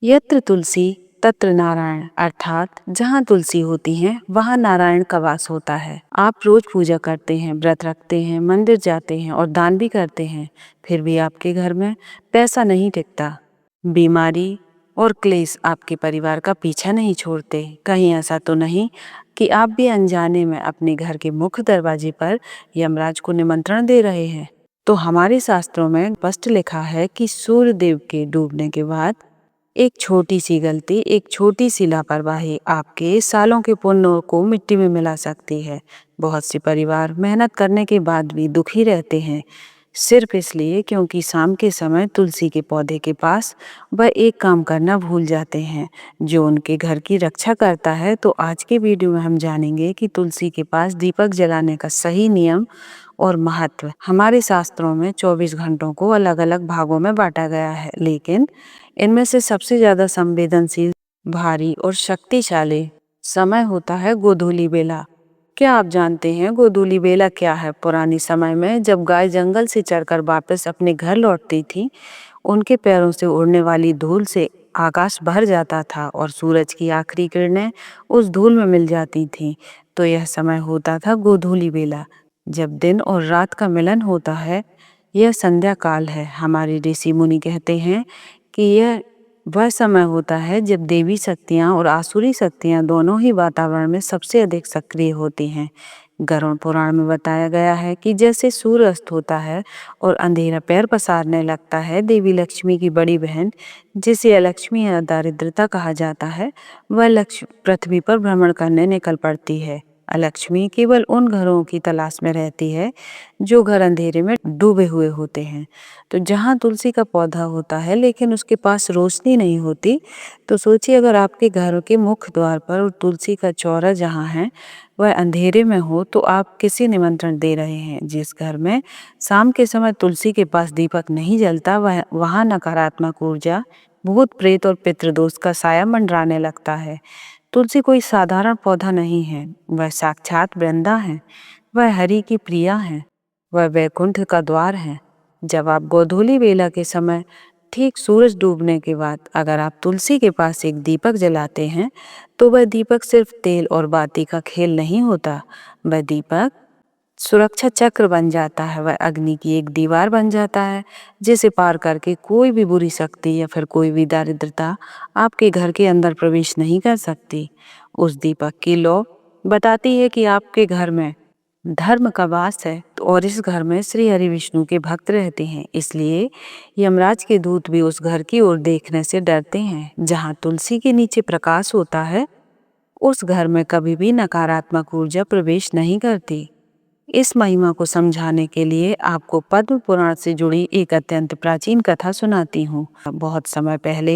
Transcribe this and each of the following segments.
यत्र तुलसी तत्र नारायण, अर्थात जहाँ तुलसी होती है वहाँ नारायण का वास होता है। आप रोज पूजा करते हैं, व्रत रखते हैं, मंदिर जाते हैं और दान भी करते हैं, फिर भी आपके घर में पैसा नहीं टिकता। बीमारी और क्लेश आपके परिवार का पीछा नहीं छोड़ते। कहीं ऐसा तो नहीं कि आप भी अनजाने में अपने घर के मुख्य दरवाजे पर यमराज को निमंत्रण दे रहे हैं। तो हमारे शास्त्रों में स्पष्ट लिखा है कि सूर्य देव के डूबने के बाद एक छोटी सी गलती, एक छोटी सी लापरवाही आपके सालों के पुण्य को मिट्टी में मिला सकती है। बहुत से परिवार मेहनत करने के बाद भी दुखी रहते हैं, सिर्फ इसलिए क्योंकि शाम के समय तुलसी के पौधे के पास वह एक काम करना भूल जाते हैं जो उनके घर की रक्षा करता है। तो आज के वीडियो में हम जानेंगे कि तुलसी के पास दीपक जलाने का सही नियम और महत्व। हमारे शास्त्रों में 24 घंटों को अलग अलग भागों में बांटा गया है, लेकिन इनमें से सबसे ज्यादा संवेदनशील, भारी और शक्तिशाली समय होता है गोधूली बेला। क्या आप जानते हैं गोधूली बेला क्या है? पुरानी समय में जब गाय जंगल से चरकर वापस अपने घर लौटती थी, उनके पैरों से उड़ने वाली धूल से आकाश भर जाता था और सूरज की आखिरी किरणें उस धूल में मिल जाती थीं। तो यह समय होता था गोधूली बेला, जब दिन और रात का मिलन होता है। यह संध्या काल है। हमारे ऋषि मुनि कहते हैं कि यह वह समय होता है जब देवी शक्तियाँ और आसुरी शक्तियाँ दोनों ही वातावरण में सबसे अधिक सक्रिय होती हैं। गरुड़ पुराण में बताया गया है कि जैसे सूर्य अस्त होता है और अंधेरा पैर पसारने लगता है, देवी लक्ष्मी की बड़ी बहन, जिसे अलक्ष्मी या दारिद्रता कहा जाता है, वह लक्ष्मी पृथ्वी पर भ्रमण करने निकल पड़ती है। अलक्ष्मी केवल उन घरों की तलाश में रहती है जो घर अंधेरे में डूबे हुए होते हैं। तो जहाँ तुलसी का पौधा होता है लेकिन उसके पास रोशनी नहीं होती, तो सोचिए अगर आपके घर के मुख्य द्वार पर तुलसी का चौरा जहाँ है वह अंधेरे में हो, तो आप किसी निमंत्रण दे रहे हैं। जिस घर में शाम के समय तुलसी के पास दीपक नहीं जलता, वहाँ नकारात्मक ऊर्जा, भूत प्रेत और पितृदोष का साया मंडराने लगता है। तुलसी कोई साधारण पौधा नहीं है, वह साक्षात वृंदा है, वह हरि की प्रिया है, वह वैकुंठ का द्वार है। जब आप गोधूली बेला के समय ठीक सूरज डूबने के बाद अगर आप तुलसी के पास एक दीपक जलाते हैं, तो वह दीपक सिर्फ तेल और बाती का खेल नहीं होता। वह दीपक सुरक्षा चक्र बन जाता है, वह अग्नि की एक दीवार बन जाता है जिसे पार करके कोई भी बुरी शक्ति या फिर कोई भी दारिद्रता आपके घर के अंदर प्रवेश नहीं कर सकती। उस दीपक की लौ बताती है कि आपके घर में धर्म का वास है और इस घर में श्री हरि विष्णु के भक्त रहते हैं। इसलिए यमराज के दूत भी उस घर की ओर देखने से डरते हैं। जहाँ तुलसी के नीचे प्रकाश होता है, उस घर में कभी भी नकारात्मक ऊर्जा प्रवेश नहीं करती। इस महिमा को समझाने के लिए आपको पद्म पुराण से जुड़ी एक अत्यंत प्राचीन कथा सुनाती हूँ। बहुत समय पहले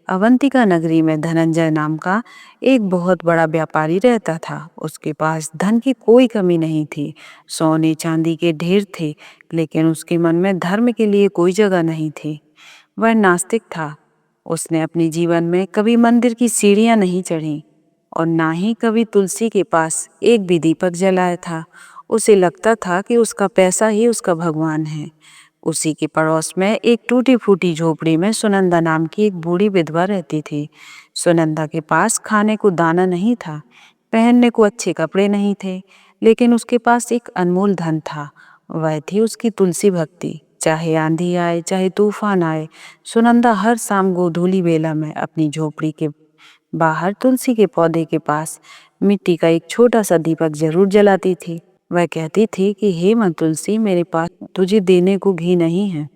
अवंतिका नगरी में धनंजय नाम का एक बहुत बड़ा व्यापारी रहता था। उसके पास धन की कोई कमी नहीं थी, सोने चांदी के ढेर थे, लेकिन उसके मन में धर्म के लिए कोई जगह नहीं थी। वह नास्तिक था। उसने अपने जीवन में कभी मंदिर की सीढ़ियां नहीं चढ़ी और ना ही कभी तुलसी के पास एक भी दीपक जलाया था। उसे लगता था कि उसका पैसा ही उसका भगवान है। उसी के पड़ोस में एक टूटी फूटी झोपड़ी में सुनंदा नाम की एक बूढ़ी विधवा रहती थी। सुनंदा के पास खाने को दाना नहीं था, पहनने को अच्छे कपड़े नहीं थे, लेकिन उसके पास एक अनमोल धन था। वह थी उसकी तुलसी भक्ति। चाहे आंधी आए, चाहे तूफान आए, सुनंदा हर शाम गोधूली बेला में अपनी झोपड़ी के बाहर तुलसी के पौधे के पास मिट्टी का एक छोटा सा दीपक जरूर जलाती थी। वह कहती थी कि हे माँ तुलसी, मेरे पास तुझे देने को घी नहीं है,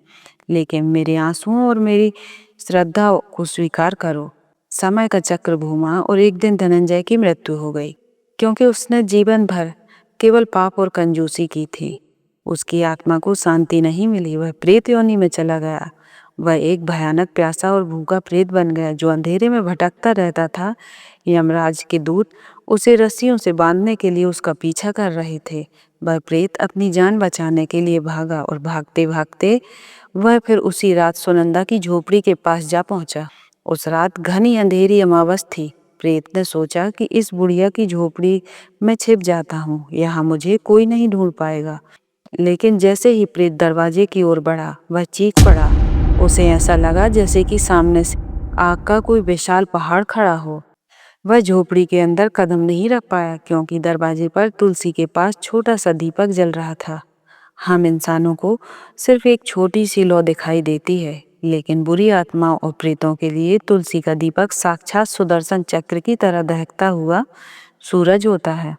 लेकिन मेरे आंसुओं और मेरी श्रद्धा को स्वीकार करो। समय का चक्र घूमा और एक दिन धनंजय की मृत्यु हो गई, क्योंकि उसने जीवन भर केवल पाप और कंजूसी की थी। उसकी आत्मा को शांति नहीं मिली, वह प्रेत योनि में चला गया। वह एक भयानक प्यासा और भूखा प्रेत बन गया जो अंधेरे में भटकता रहता था। यमराज के दूत उसे रस्सियों से बांधने के लिए उसका पीछा कर रहे थे। वह प्रेत अपनी जान बचाने के लिए भागा और भागते भागते वह फिर उसी रात सुनंदा की झोपड़ी के पास जा पहुंचा। उस रात घनी अंधेरी अमावस थी। प्रेत ने सोचा कि इस बुढ़िया की झोपड़ी में छिप जाता हूँ, यहाँ मुझे कोई नहीं ढूंढ पाएगा। लेकिन जैसे ही प्रेत दरवाजे की ओर बढ़ा, वह चीख पड़ा। उसे ऐसा लगा जैसे कि सामने से आग का कोई विशाल पहाड़ खड़ा हो। वह झोपड़ी के अंदर कदम नहीं रख पाया क्योंकि दरवाजे पर तुलसी के पास छोटा सा दीपक जल रहा था। हम इंसानों को सिर्फ एक छोटी सी लौ दिखाई देती है, लेकिन बुरी आत्माओं और प्रेतों के लिए तुलसी का दीपक साक्षात सुदर्शन चक्र की तरह दहकता हुआ सूरज होता है।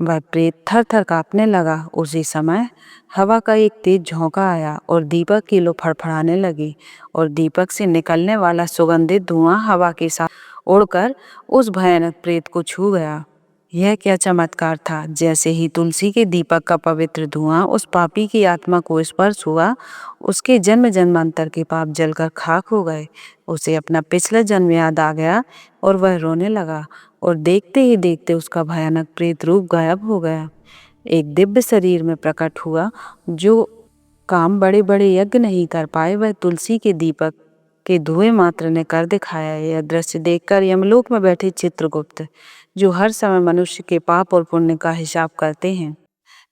वह प्रेत थर थर कांपने लगा। उसी समय हवा का एक तेज झोंका आया और दीपक की लो फड़फड़ाने लगी और दीपक से निकलने वाला सुगंधित धुआं हवा के साथ उड़कर उस भयानक प्रेत को छू गया। यह क्या चमत्कार था! जैसे ही तुलसी के दीपक का पवित्र धुआं उस पापी की आत्मा को स्पर्श हुआ, उसके जन्म जन्मांतर के पाप जलकर खाक हो गए। उसे अपना पिछला जन्म याद आ गया और वह रोने लगा और देखते ही देखते उसका भयानक प्रेत रूप गायब हो गया। एक दिव्य शरीर में प्रकट हुआ। जो काम बड़े बड़े यज्ञ नहीं कर पाए, वह तुलसी के दीपक के धुएं मात्र ने कर दिखाया। यह दृश्य देखकर यमलोक में बैठे चित्रगुप्त, जो हर समय मनुष्य के पाप और पुण्य का हिसाब करते हैं,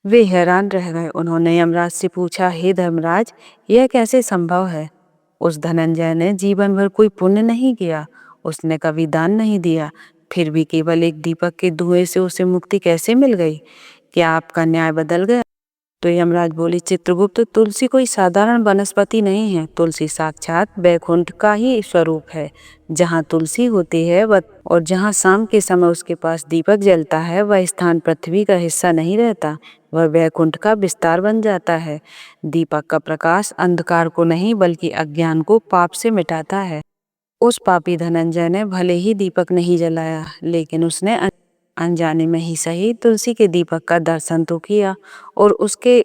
वे हैरान रह गए। उन्होंने यमराज से पूछा, हे धर्मराज, यह कैसे संभव है? उस धनंजय ने जीवन भर कोई पुण्य नहीं किया, उसने कभी दान नहीं दिया, फिर भी केवल एक दीपक के धुएं से उसे मुक्ति कैसे मिल गई? क्या आपका न्याय बदल गया? तो यमराज बोले, चित्रगुप्त, तुलसी कोई साधारण वनस्पति नहीं है। तुलसी साक्षात वैकुंठ का ही स्वरूप है। जहाँ तुलसी होती है और जहाँ शाम के समय उसके पास दीपक जलता है, वह स्थान पृथ्वी का हिस्सा नहीं रहता, वह वैकुंठ का विस्तार बन जाता है। दीपक का प्रकाश अंधकार को नहीं बल्कि अज्ञान को पाप से मिटाता है। उस पापी धनंजय ने भले ही दीपक नहीं जलाया, लेकिन उसने अनजाने में ही सही तुलसी के दीपक का दर्शन तो किया और उसके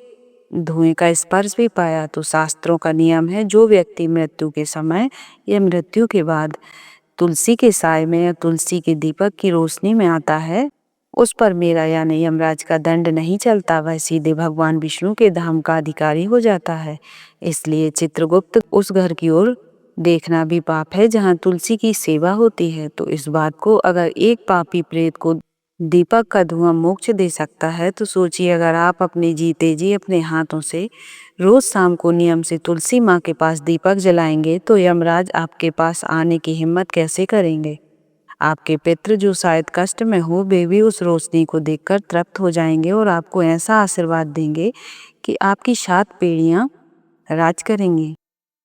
धुएं का स्पर्श भी पाया। तो शास्त्रों का नियम है, जो व्यक्ति मृत्यु के समय या मृत्यु के बाद तुलसी के साय में या तुलसी के दीपक की रोशनी में आता है, उस पर मेरा यानी यमराज का दंड नहीं चलता, वह सीधे भगवान विष्णु के धाम का अधिकारी हो जाता है। इसलिए चित्रगुप्त, उस घर की ओर देखना भी पाप है जहाँ तुलसी की सेवा होती है। तो इस बात को, अगर एक पापी प्रेत को दीपक का धुआं मोक्ष दे सकता है, तो सोचिए अगर आप अपने जीते जी अपने हाथों से रोज शाम को नियम से तुलसी माँ के पास दीपक जलाएंगे, तो यमराज आपके पास आने की हिम्मत कैसे करेंगे? आपके पितृ जो शायद कष्ट में हो, वे भी उस रोशनी को देखकर तृप्त हो जाएंगे और आपको ऐसा आशीर्वाद देंगे कि आपकी 7 पीढ़ियां राज करेंगी।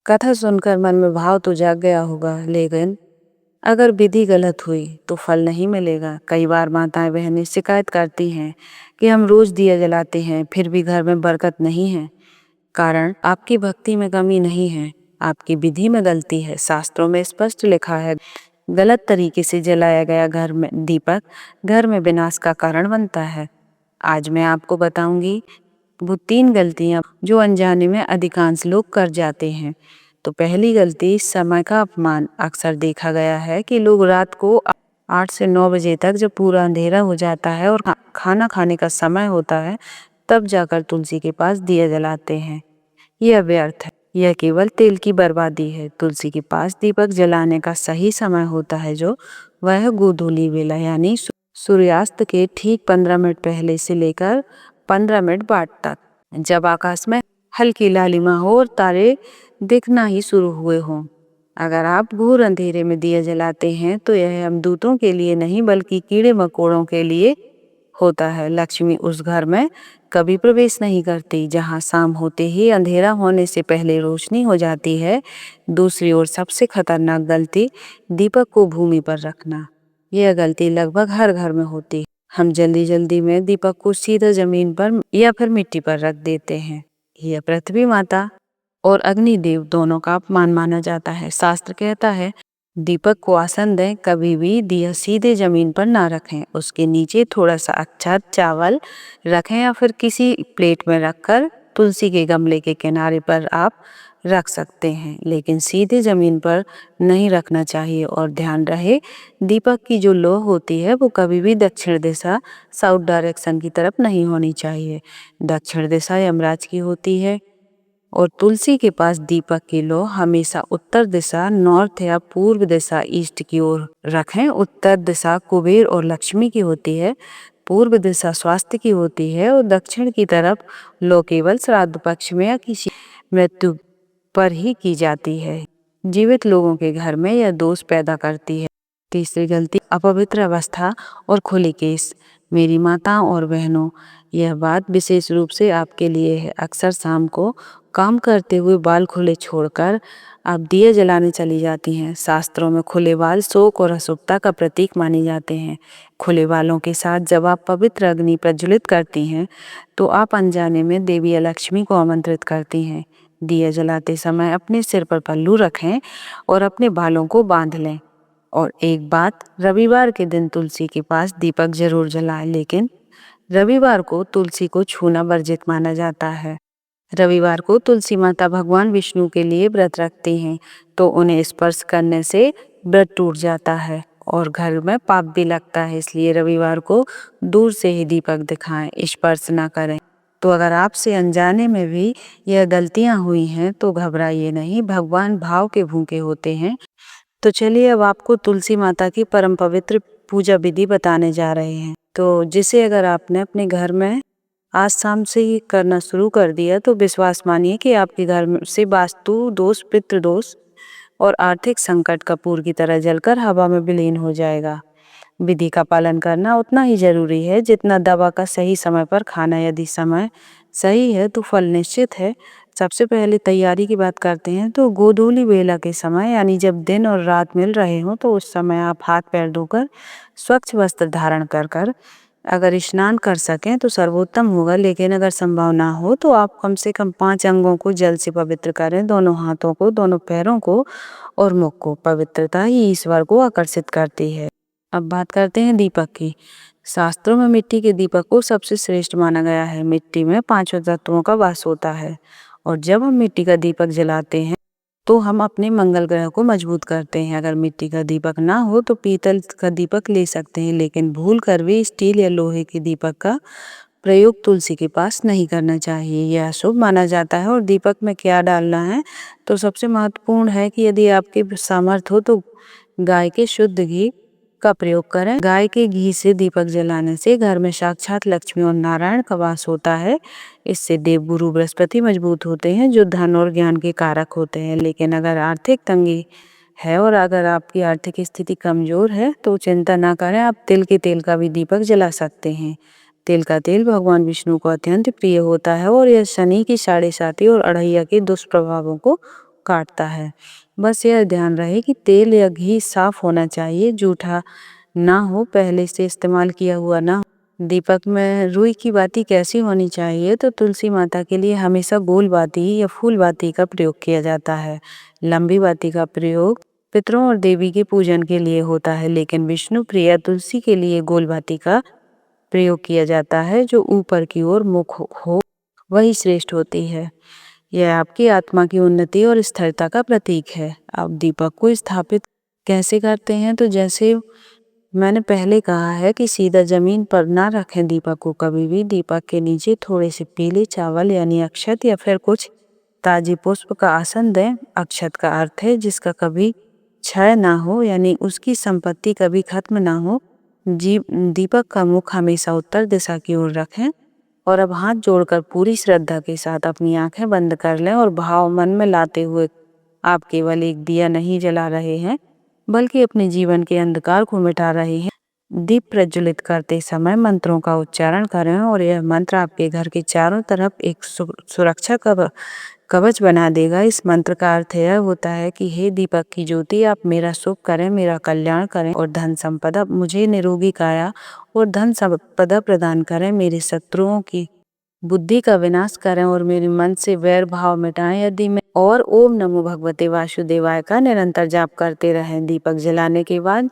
कथा सुनकर मन में भाव तो जाग गया होगा, लेकिन अगर विधि गलत हुई तो फल नहीं मिलेगा। कई बार माताएं बहनें शिकायत करती हैं कि हम रोज दिया जलाते हैं, फिर भी घर में बरकत नहीं है। कारण आपकी भक्ति में कमी नहीं है, आपकी विधि में गलती है। शास्त्रों में स्पष्ट लिखा है, गलत तरीके से जलाया गया घर में दीपक घर में विनाश का कारण बनता है। आज मैं आपको बताऊंगी वो 3 गलतियां जो अनजाने में अधिकांश लोग कर जाते हैं। तो पहली गलती, समय का अपमान। अक्सर देखा गया है कि लोग रात को 8 से 9 बजे तक, जब पूरा अंधेरा हो जाता है और खाना खाने का समय होता है, तब जाकर तुलसी के पास दिया जलाते हैं। यह व्यर्थ है, यह केवल तेल की बर्बादी है। तुलसी के पास दीपक जलाने का सही समय होता है, जो वह गोधूली वेला यानी सूर्यास्त के ठीक 15 मिनट पहले से लेकर 15 मिनट बाद तक, जब आकाश में हल्की लालिमा हो और तारे दिखना ही शुरू हुए हों। अगर आप घोर अंधेरे में दिया जलाते हैं, तो यह यमदूतों के लिए नहीं बल्कि कीड़े मकोड़ों के लिए होता है। लक्ष्मी उस घर में कभी प्रवेश नहीं करती जहां शाम होते ही अंधेरा होने से पहले रोशनी हो जाती है। दूसरी ओर सबसे खतरनाक गलती, दीपक को भूमि पर रखना। यह गलती लगभग हर घर में होती है। हम जल्दी जल्दी में दीपक को सीधा जमीन पर या फिर मिट्टी पर रख देते हैं। यह पृथ्वी माता और अग्निदेव दोनों का अपमान माना जाता है। शास्त्र कहता है, दीपक को आसन दें, कभी भी दिया सीधे जमीन पर ना रखें। उसके नीचे थोड़ा सा अच्छा चावल रखें या फिर किसी प्लेट में रखकर तुलसी के गमले के किनारे पर आप रख सकते हैं, लेकिन सीधे जमीन पर नहीं रखना चाहिए। और ध्यान रहे, दीपक की जो लौ होती है वो कभी भी दक्षिण दिशा, साउथ डायरेक्शन की तरफ नहीं होनी चाहिए। दक्षिण दिशा यमराज की होती है और तुलसी के पास दीपक की लौ हमेशा उत्तर दिशा, नॉर्थ या पूर्व दिशा, ईस्ट की ओर रखें। उत्तर दिशा कुबेर और लक्ष्मी की होती है, पूर्व दिशा स्वास्थ्य की होती है और दक्षिण की तरफ लौ केवल श्राद्ध पक्ष में या किसी मृत्यु पर ही की जाती है। जीवित लोगों के घर में यह दोष पैदा करती है। तीसरी गलती, अपवित्र अवस्था और खुले केस। मेरी माताओं और बहनों, यह बात विशेष रूप से आपके लिए है। अक्सर शाम को काम करते हुए बाल खुले छोड़कर आप दिए जलाने चली जाती हैं। शास्त्रों में खुले बाल शोक और अशुभता का प्रतीक माने जाते हैं। खुले बालों के साथ जब आप पवित्र अग्नि प्रज्वलित करती हैं तो आप अनजाने में देवी लक्ष्मी को आमंत्रित करती हैं। दिए जलाते समय अपने सिर पर पल्लू रखें और अपने बालों को बांध लें। और एक बात, रविवार के दिन तुलसी के पास दीपक जरूर जलाएं, लेकिन रविवार को तुलसी को छूना वर्जित माना जाता है। रविवार को तुलसी माता भगवान विष्णु के लिए व्रत रखती हैं, तो उन्हें स्पर्श करने से व्रत टूट जाता है और घर में पाप भी लगता है। इसलिए रविवार को दूर से ही दीपक दिखाएं, स्पर्श ना करें। तो अगर आपसे अनजाने में भी यह गलतियां हुई हैं तो घबराइए नहीं, भगवान भाव के भूखे होते हैं। तो चलिए अब आपको तुलसी माता की परम पवित्र पूजा विधि बताने जा रहे हैं, तो जिसे अगर आपने अपने घर में आज शाम से ही करना शुरू कर दिया तो विश्वास मानिए कि आपके घर से वास्तु दोष, पितृ दोष और आर्थिक संकट कपूर की तरह जलकर हवा में विलीन हो जाएगा। विधि का पालन करना उतना ही जरूरी है जितना दवा का सही समय पर खाना। यदि समय सही है तो फल निश्चित है। सबसे पहले तैयारी की बात करते हैं तो गोधूली बेला के समय, यानी जब दिन और रात मिल रहे हों, तो उस समय आप हाथ पैर धोकर स्वच्छ वस्त्र धारण कर अगर स्नान कर सकें तो सर्वोत्तम होगा। लेकिन अगर संभव ना हो तो आप कम से कम 5 अंगों को जल से पवित्र करें, दोनों हाथों को, दोनों पैरों को और मुख को। पवित्रता ही ईश्वर को आकर्षित करती है। अब बात करते हैं दीपक की। शास्त्रों में मिट्टी के दीपक को सबसे श्रेष्ठ माना गया है। मिट्टी में 5 तत्वों का वास होता है और जब हम मिट्टी का दीपक जलाते हैं तो हम अपने मंगल ग्रह को मजबूत करते हैं। अगर मिट्टी का दीपक ना हो तो पीतल का दीपक ले सकते हैं, लेकिन भूल कर भी स्टील या लोहे के दीपक का प्रयोग तुलसी के पास नहीं करना चाहिए। यह अशुभ माना जाता है। और दीपक में क्या डालना है, तो सबसे महत्वपूर्ण है कि यदि आपके सामर्थ्य हो तो गाय के शुद्ध घी का प्रयोग करें। गाय के घी से दीपक जलाने से घर में साक्षात लक्ष्मी और नारायण का वास होता है। इससे देवगुरु बृहस्पति मजबूत होते हैं, जो धन और ज्ञान के कारक होते हैं। लेकिन अगर आर्थिक तंगी है और अगर आपकी आर्थिक स्थिति कमजोर है तो चिंता ना करें, आप तिल के तेल का भी दीपक जला सकते हैं। तिल का तेल भगवान विष्णु को अत्यंत प्रिय होता है और यह शनि की 7.5 और अढ़ैया के दुष्प्रभावों को काटता है। बस यह ध्यान रहे कि तेल या घी साफ होना चाहिए, जूठा ना हो, पहले से इस्तेमाल किया हुआ ना हो। दीपक में रुई की बाती कैसी होनी चाहिए, तो तुलसी माता के लिए हमेशा गोल बाती या फूल बाती का प्रयोग किया जाता है। लंबी बाती का प्रयोग पितरों और देवी के पूजन के लिए होता है, लेकिन विष्णु प्रिया तुलसी के लिए गोल बाती का प्रयोग किया जाता है, जो ऊपर की ओर मुख हो वही श्रेष्ठ होती है। यह आपकी आत्मा की उन्नति और स्थिरता का प्रतीक है। आप दीपक को स्थापित कैसे करते हैं, तो जैसे मैंने पहले कहा है कि सीधा जमीन पर ना रखें दीपक को कभी भी। दीपक के नीचे थोड़े से पीले चावल यानी अक्षत या फिर कुछ ताजे पुष्प का आसन दें। अक्षत का अर्थ है जिसका कभी क्षय ना हो, यानी उसकी संपत्ति कभी खत्म ना हो। दीपक का मुख हमेशा उत्तर दिशा की ओर रखें और अब हाथ जोड़कर पूरी श्रद्धा के साथ अपनी आंखें बंद कर लें और भाव मन में लाते हुए आप केवल एक दिया नहीं जला रहे हैं, बल्कि अपने जीवन के अंधकार को मिटा रहे हैं। दीप प्रज्वलित करते समय मंत्रों का उच्चारण करें और यह मंत्र आपके घर के चारों तरफ एक सुरक्षा कवच बना देगा। इस मंत्र का अर्थ यह होता है कि हे दीपक की ज्योति, आप मेरा शुभ करें, मेरा कल्याण करें और धन संपदा, मुझे निरोगी काया और धन संपदा प्रदान करें, मेरे शत्रुओं की बुद्धि का विनाश करें और मेरे मन से वैर भाव मिटाएं। यदि मैं और ओम नमो भगवते वासुदेवाय का निरंतर जाप करते रहें। दीपक जलाने के बाद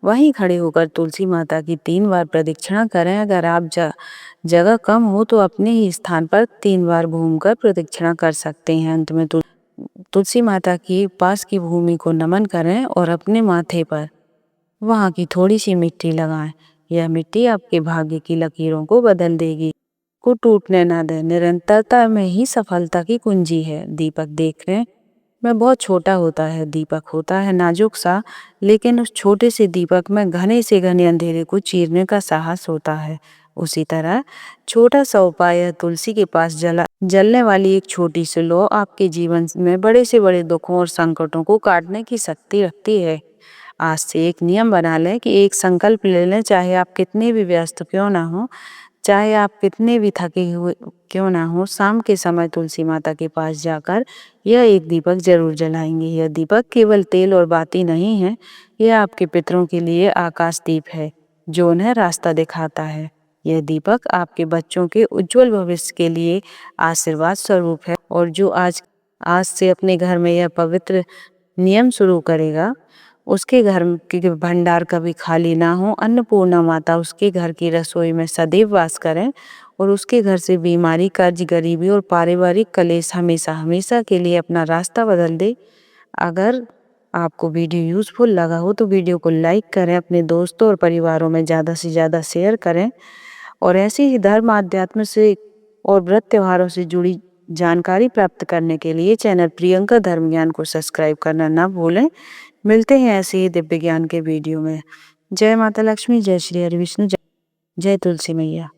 वहीं खड़े होकर तुलसी माता की 3 बार प्रदक्षिणा करें। अगर आप जगह कम हो तो अपने ही स्थान पर 3 बार घूमकर प्रदक्षिणा कर सकते हैं। अंत में तुलसी माता की पास की भूमि को नमन करें और अपने माथे पर वहां की थोड़ी सी मिट्टी लगाएं। यह मिट्टी आपके भाग्य की लकीरों को बदल देगी। को टूटने ना दें। निरंतरता में ही सफलता की कुंजी है। दीपक देखने में बहुत छोटा होता है, दीपक होता है नाजुक सा, लेकिन उस छोटे से दीपक में घने से घने अंधेरे को चीरने का साहस होता है। उसी तरह छोटा सा उपाय तुलसी के पास जलने वाली एक छोटी सी लौ आपके जीवन में बड़े से बड़े दुखों और संकटों को काटने की शक्ति रखती है। आज से एक नियम बना लें कि एक संकल्प ले लें, चाहे आप कितने भी व्यस्त क्यों ना हो, चाहे आप कितने भी थके हुए क्यों ना हो, शाम के समय तुलसी माता के पास जाकर यह एक दीपक जरूर जलाएंगे। यह दीपक केवल तेल और बाती नहीं है, यह आपके पितरों के लिए आकाश दीप है जो उन्हें रास्ता दिखाता है। यह दीपक आपके बच्चों के उज्जवल भविष्य के लिए आशीर्वाद स्वरूप है, और जो आज आज से अपने घर में यह पवित्र नियम शुरू करेगा, उसके घर के भंडार कभी खाली ना हो। अन्नपूर्णा माता उसके घर की रसोई में सदैव वास करें और उसके घर से बीमारी, कर्ज, गरीबी और पारिवारिक कलेश हमेशा हमेशा के लिए अपना रास्ता बदल दे। अगर आपको वीडियो यूजफुल लगा हो तो वीडियो को लाइक करें, अपने दोस्तों और परिवारों में ज़्यादा से ज़्यादा शेयर करें, और ऐसे ही धर्म, आध्यात्म से और व्रत त्योहारों से जुड़ी जानकारी प्राप्त करने के लिए चैनल प्रियंका धर्म ज्ञान को सब्सक्राइब करना ना भूलें। मिलते हैं ऐसे ही दिव्य ज्ञान के वीडियो में। जय माता लक्ष्मी, जय श्री हरि विष्णु, जय तुलसी मैया।